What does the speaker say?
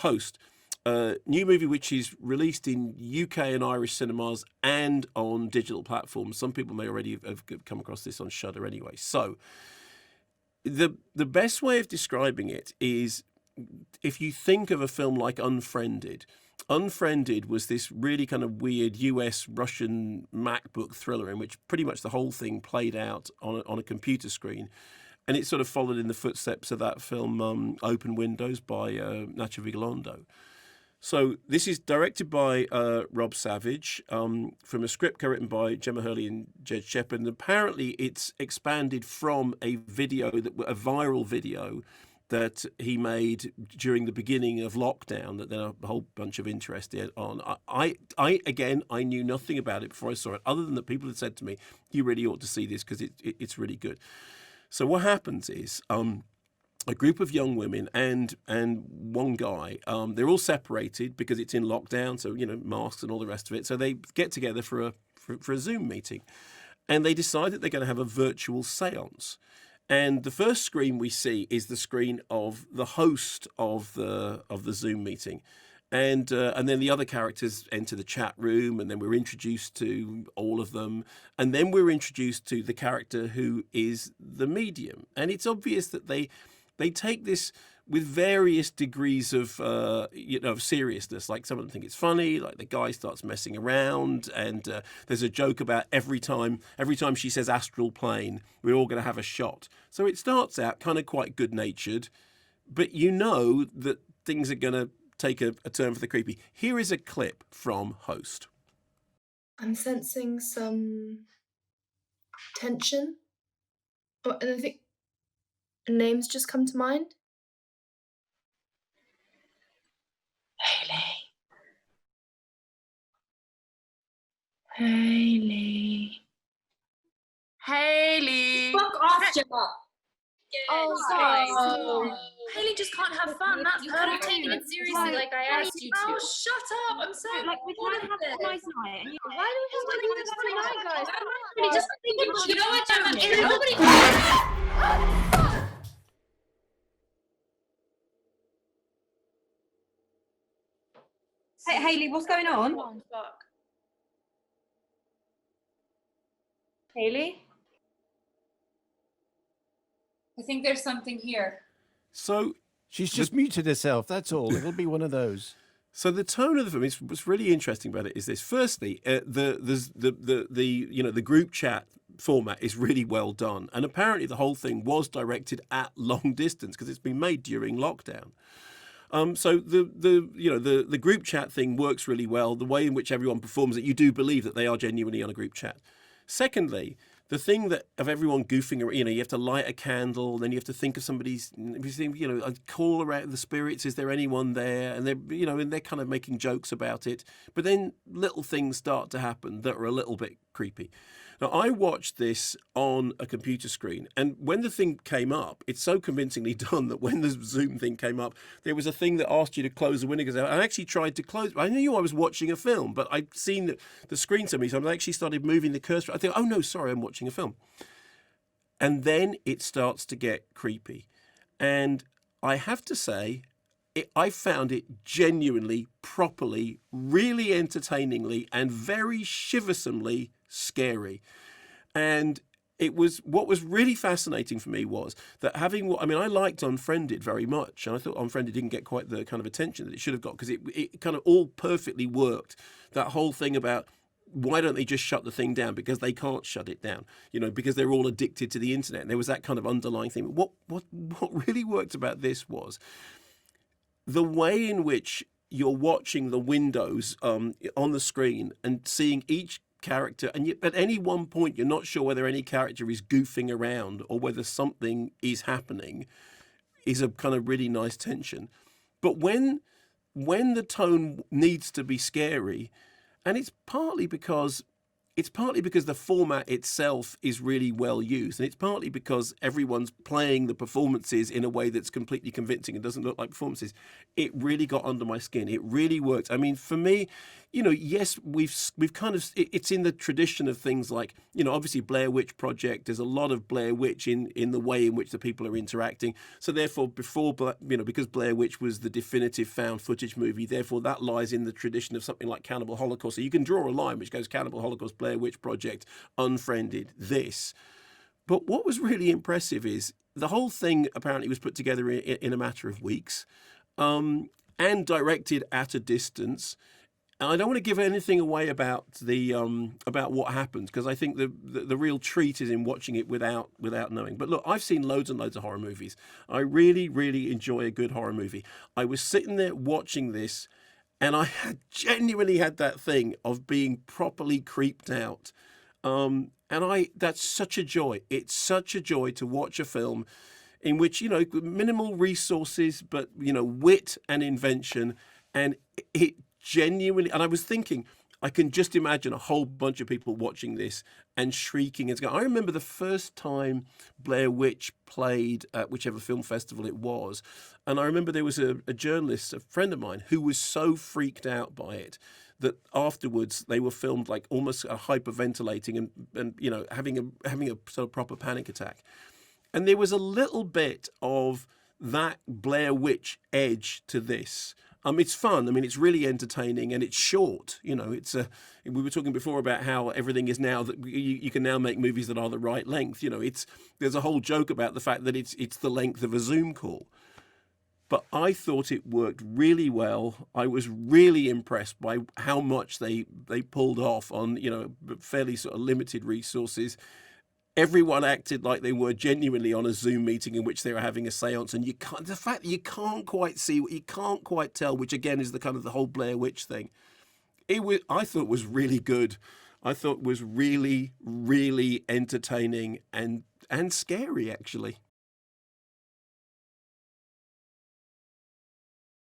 Host. New movie which is released in UK and Irish cinemas and on digital platforms. Some people may already have come across this on Shudder anyway. So the best way of describing it is, if you think of a film like Unfriended. Unfriended was this really kind of weird US Russian MacBook thriller in which pretty much the whole thing played out on a computer screen. And it sort of followed in the footsteps of that film Open Windows by Nacho Vigalondo. So this is directed by Rob Savage, from a script co-written by Gemma Hurley and Jed Shepard. And apparently it's expanded from a viral video that he made during the beginning of lockdown that then a whole bunch of interest on. I knew nothing about it before I saw it, other than that people had said to me, you really ought to see this because it's really good. So what happens is a group of young women and one guy, they're all separated because it's in lockdown, so, masks and all the rest of it. So they get together for a Zoom meeting, and they decide that they're going to have a virtual séance. And the first screen we see is the screen of the host of the Zoom meeting. And then the other characters enter the chat room, and then we're introduced to all of them. And then we're introduced to the character who is the medium. And it's obvious that they take this with various degrees of seriousness. Like, some of them think it's funny, like the guy starts messing around, and there's a joke about every time she says astral plane, we're all going to have a shot. So it starts out kind of quite good-natured, but you know that things are going to take a turn for the creepy. Here is a clip from Host. I'm sensing some tension. Oh, and I think names just come to mind. Haley. Fuck off, Gemma. Oh, sorry. Haley just can't have fun. That's you her could have taken it seriously like I asked you to. Oh, shut up. I'm so we can't have a nice night. Why do we have to do this tonight, guys? You know what, Gemma? Nobody. Hey, Haley, what's going on? Oh, fuck. Haley? I think there's something here. So she's just muted herself. That's all. It'll be one of those. So the tone of the film what's really interesting about it is this. Firstly, the group chat format is really well done, and apparently the whole thing was directed at long distance because it's been made during lockdown. So the group chat thing works really well. The way in which everyone performs it, you do believe that they are genuinely on a group chat. Secondly, the thing that of everyone goofing around, you have to light a candle, then you have to think of somebody's, call around the spirits. Is there anyone there? And they're kind of making jokes about it. But then little things start to happen that are a little bit creepy. Now, I watched this on a computer screen, and when the thing came up, it's so convincingly done that when the Zoom thing came up, there was a thing that asked you to close the window. Because I actually tried to close. I knew I was watching a film, but I'd seen the screen so many times, I actually started moving the cursor. I think, oh no, sorry, I'm watching a film. And then it starts to get creepy. And I have to say, I found it genuinely, properly, really entertainingly, and very shiversomely scary. And what was really fascinating for me was that I liked Unfriended very much, and I thought Unfriended didn't get quite the kind of attention that it should have got, because it kind of all perfectly worked. That whole thing about, why don't they just shut the thing down? Because they can't shut it down, because they're all addicted to the internet. And there was that kind of underlying thing. What really worked about this was the way in which you're watching the windows on the screen and seeing each character, and yet at any one point you're not sure whether any character is goofing around or whether something is happening, is a kind of really nice tension. But when the tone needs to be scary, and it's partly because the format itself is really well used, and it's partly because everyone's playing the performances in a way that's completely convincing and doesn't look like performances. It really got under my skin. It really worked. I mean, for me, yes, we've kind of it's in the tradition of things like, obviously Blair Witch Project. There's a lot of Blair Witch in the way in which the people are interacting. So therefore, because Blair Witch was the definitive found footage movie, therefore that lies in the tradition of something like Cannibal Holocaust. So you can draw a line which goes Cannibal Holocaust, Blair Witch Project, Unfriended, this. But what was really impressive is the whole thing apparently was put together in a matter of weeks, and directed at a distance. I don't want to give anything away about about what happens, because I think the real treat is in watching it without knowing. But look, I've seen loads and loads of horror movies. I really, really enjoy a good horror movie. I was sitting there watching this, and I had genuinely had that thing of being properly creeped out. That's such a joy. It's such a joy to watch a film in which, minimal resources, but, wit and invention, and it genuinely, and I was thinking, I can just imagine a whole bunch of people watching this and shrieking and going. I remember the first time Blair Witch played at whichever film festival it was, and I remember there was a journalist, a friend of mine, who was so freaked out by it that afterwards they were filmed like almost hyperventilating and having a sort of proper panic attack. And there was a little bit of that Blair Witch edge to this. It's fun. I mean, it's really entertaining, and it's short. We were talking before about how everything is now that you can now make movies that are the right length. There's a whole joke about the fact that it's the length of a Zoom call. But I thought it worked really well. I was really impressed by how much they pulled off on, fairly sort of limited resources. Everyone acted like they were genuinely on a Zoom meeting in which they were having a séance, and the fact that you can't quite see, you can't quite tell, which again is the kind of the whole Blair Witch thing. I thought was really good. I thought was really, really entertaining and scary, actually.